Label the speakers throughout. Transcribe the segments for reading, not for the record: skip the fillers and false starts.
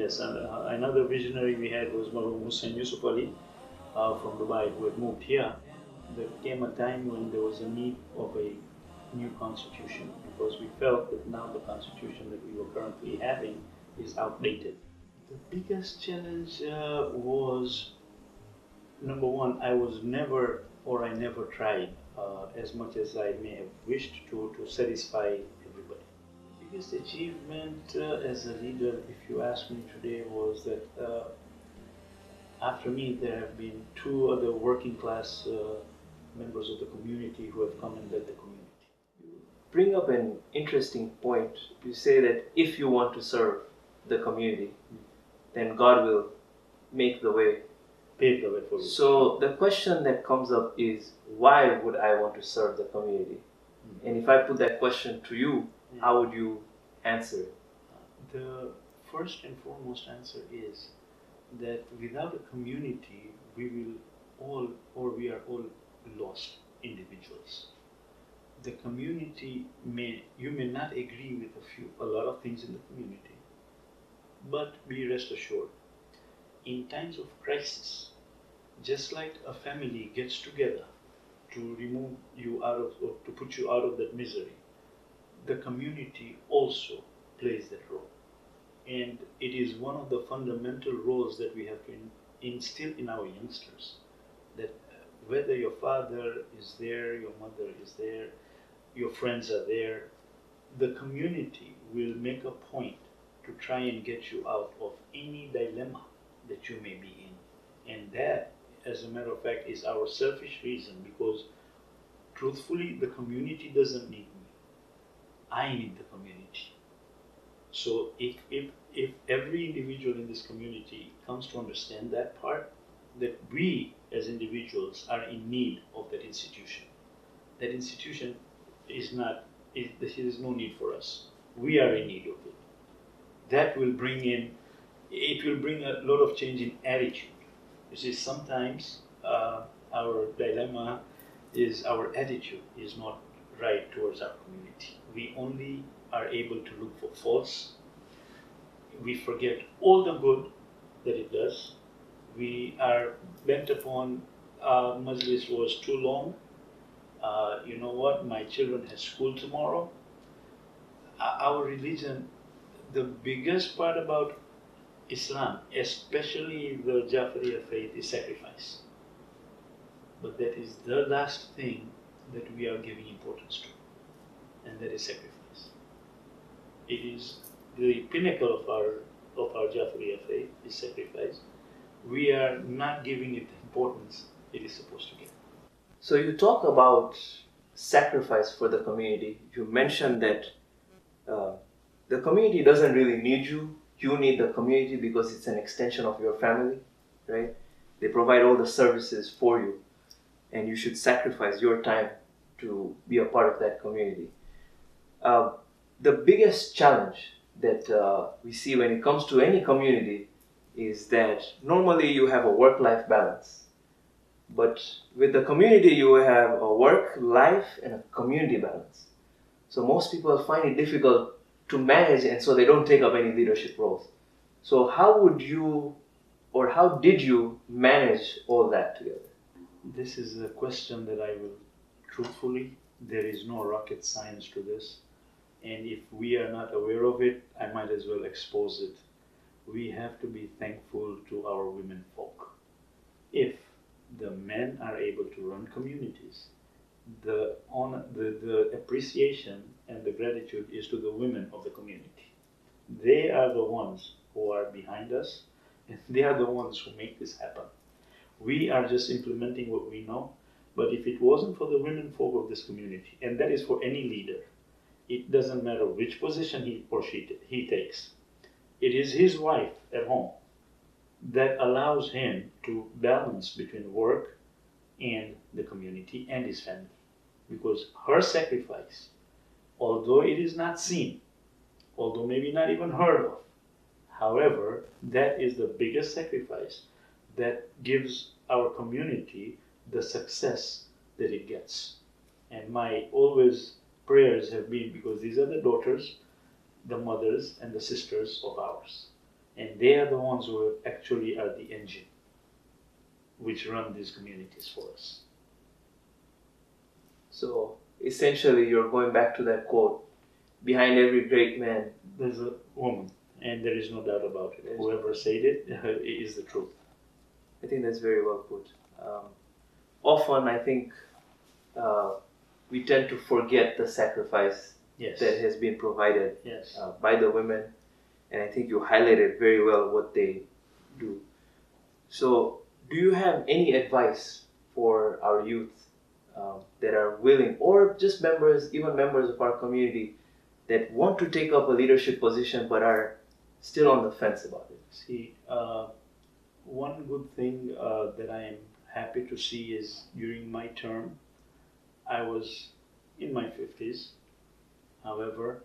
Speaker 1: Yes, and another visionary we had was Marhum Husseini from Dubai, who had moved here. There came a time when there was a need of a new constitution because we felt that now the constitution that we were currently having is outdated. The biggest challenge was number one, I was never or I never tried as much as I may have wished to satisfy everybody. The biggest achievement as a leader, if you ask me today, was that after me there have been two other working class members of the community who have come and led the community.
Speaker 2: You bring up an interesting point. You say that if you want to serve the community, then God will make the way.
Speaker 1: Pave the way for you.
Speaker 2: So the question that comes up is, why would I want to serve the community? And if I put that question to you, how would you answer it?
Speaker 1: The first and foremost answer is that without a community, we are all lost individuals. The community you may not agree with a lot of things in the community, but be rest assured, in times of crisis, just like a family gets together to remove you out of, or to put you out of that misery, the community also plays that role. And it is one of the fundamental roles that we have to instill in our youngsters, that whether your father is there, your mother is there, your friends are there, the community will make a point to try and get you out of any dilemma that you may be in. And that, as a matter of fact, is our selfish reason, because truthfully, the community doesn't need me. I need the community. So if every individual in this community comes to understand that part, that we as individuals are in need of that institution. That institution there is no need for us. We are in need of it. That will bring a lot of change in attitude. You see, sometimes our dilemma is our attitude is not right towards our community. We only are able to look for faults. We forget all the good that it does. We are bent upon Majlis was too long. You know what? My children have school tomorrow. Our religion, the biggest part about Islam, especially the Jafariya faith, is sacrifice. But that is the last thing that we are giving importance to, and that is sacrifice. It is the pinnacle of our Jafariya faith is sacrifice. We are not giving it the importance it is supposed to get.
Speaker 2: So you talk about sacrifice for the community. You mentioned that the community doesn't really need you. You need the community because it's an extension of your family, right? They provide all the services for you, and you should sacrifice your time to be a part of that community. The biggest challenge that we see when it comes to any community is that normally you have a work-life balance. But with the community, you have a work, life, and a community balance. So most people find it difficult to manage, and so they don't take up any leadership roles. So how would you, or how did you manage all that together?
Speaker 1: This is a question that I will, truthfully, there is no rocket science to this. And if we are not aware of it, I might as well expose it. We have to be thankful to our women folk. If the men are able to run communities, the appreciation and the gratitude is to the women of the community. They are the ones who are behind us, and they are the ones who make this happen. We are just implementing what we know, but if it wasn't for the women folk of this community, and that is for any leader, it doesn't matter which position he takes. It is his wife at home that allows him to balance between work and the community and his family. Because her sacrifice, although it is not seen, although maybe not even heard of, however, that is the biggest sacrifice that gives our community the success that it gets. And my always prayers have been, because these are the daughters, the mothers, and the sisters of ours. And they are the ones who actually are the engine which run these communities for us.
Speaker 2: So essentially, you're going back to that quote: behind every great man,
Speaker 1: there's a woman, and there is no doubt about it. Whoever said it is the truth.
Speaker 2: I think that's very well put. Often, I think we tend to forget the sacrifice
Speaker 1: Yes.
Speaker 2: that has been provided
Speaker 1: Yes.
Speaker 2: by the women, and I think you highlighted very well what they do. So, do you have any advice for our youth that are willing, or just members, even members of our community, that want to take up a leadership position but are still on the fence about it?
Speaker 1: See, one good thing that I am happy to see is during my term, I was in my 50s. However,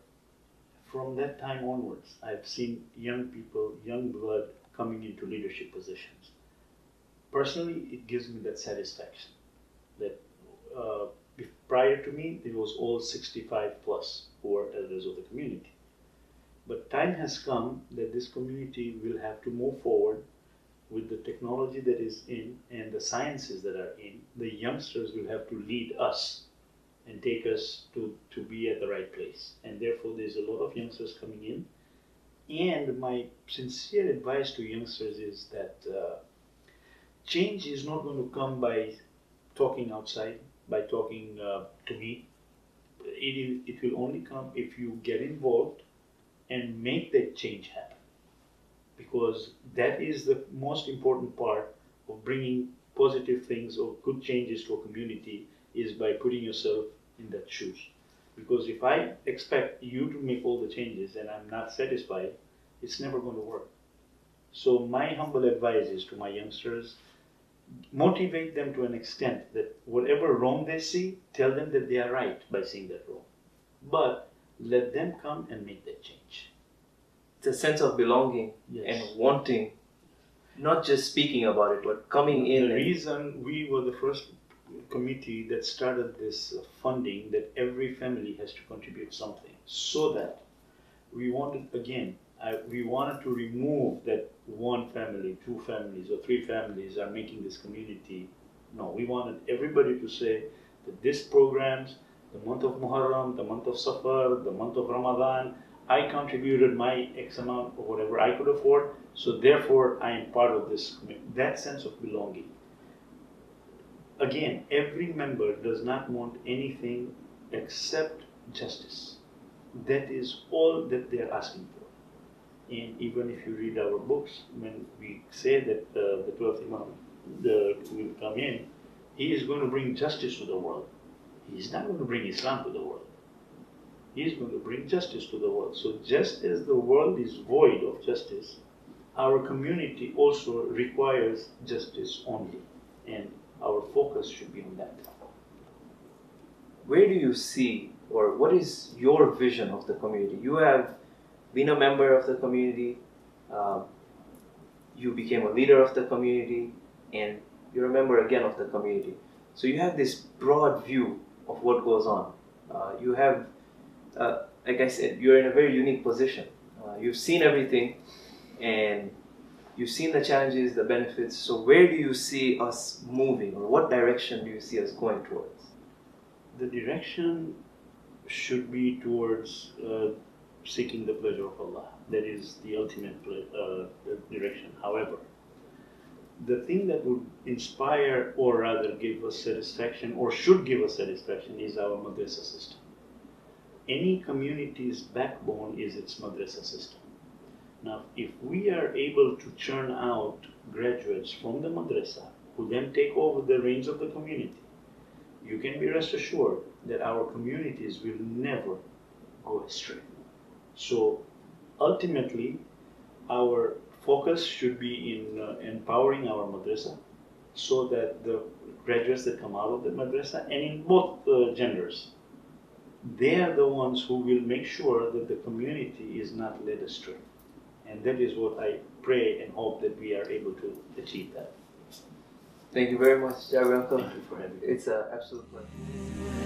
Speaker 1: from that time onwards, I've seen young people, young blood coming into leadership positions. Personally, it gives me that satisfaction that prior to me, it was all 65 plus who were elders of the community. But time has come that this community will have to move forward with the technology that is in and the sciences that are in. The youngsters will have to lead us and take us to be at the right place. And therefore, there's a lot of youngsters coming in. And my sincere advice to youngsters is that change is not going to come by talking outside, by talking to me. It will only come if you get involved and make that change happen. Because that is the most important part of bringing positive things or good changes to a community, is by putting yourself in that shoes. Because if I expect you to make all the changes and I'm not satisfied, it's never going to work. So my humble advice is to my youngsters, motivate them to an extent that whatever wrong they see, tell them that they are right by seeing that wrong. But let them come and make that change.
Speaker 2: It's a sense of belonging.
Speaker 1: Yes.
Speaker 2: And wanting, not just speaking about it, but coming in.
Speaker 1: The reason we were the first committee that started this funding, that every family has to contribute something, so that we wanted, again, we wanted to remove that one family, two families, or three families are making this community. No, we wanted everybody to say that this programs, the month of Muharram, the month of Safar, the month of Ramadan, I contributed my X amount or whatever I could afford, so therefore I am part of this community. That sense of belonging. Again, every member does not want anything except justice. That is all that they are asking for. And even if you read our books, when we say that the 12th Imam will come in, he is going to bring justice to the world. He is not going to bring Islam to the world. He is going to bring justice to the world. So just as the world is void of justice, our community also requires justice only. And our focus should be on that.
Speaker 2: Where do you see, or what is your vision of the community? You have been a member of the community, you became a leader of the community, and you're a member again of the community. So you have this broad view of what goes on. You have, like I said, you're in a very unique position. You've seen everything, and you've seen the challenges, the benefits. So where do you see us moving, or what direction do you see us going towards?
Speaker 1: The direction should be towards seeking the pleasure of Allah. That is the ultimate direction. However, the thing that would inspire, or rather give us satisfaction, or should give us satisfaction, is our madrasa system. Any community's backbone is its madrasa system. Now, if we are able to churn out graduates from the madrasa, who then take over the reins of the community, you can be rest assured that our communities will never go astray. So ultimately, our focus should be in empowering our madrasa, so that the graduates that come out of the madrasa, and in both genders, they are the ones who will make sure that the community is not led astray. And that is what I pray and hope that we are able to achieve that.
Speaker 2: Thank you very much, Jabir Uncle.
Speaker 1: Thank you for having me.
Speaker 2: It's an absolute pleasure.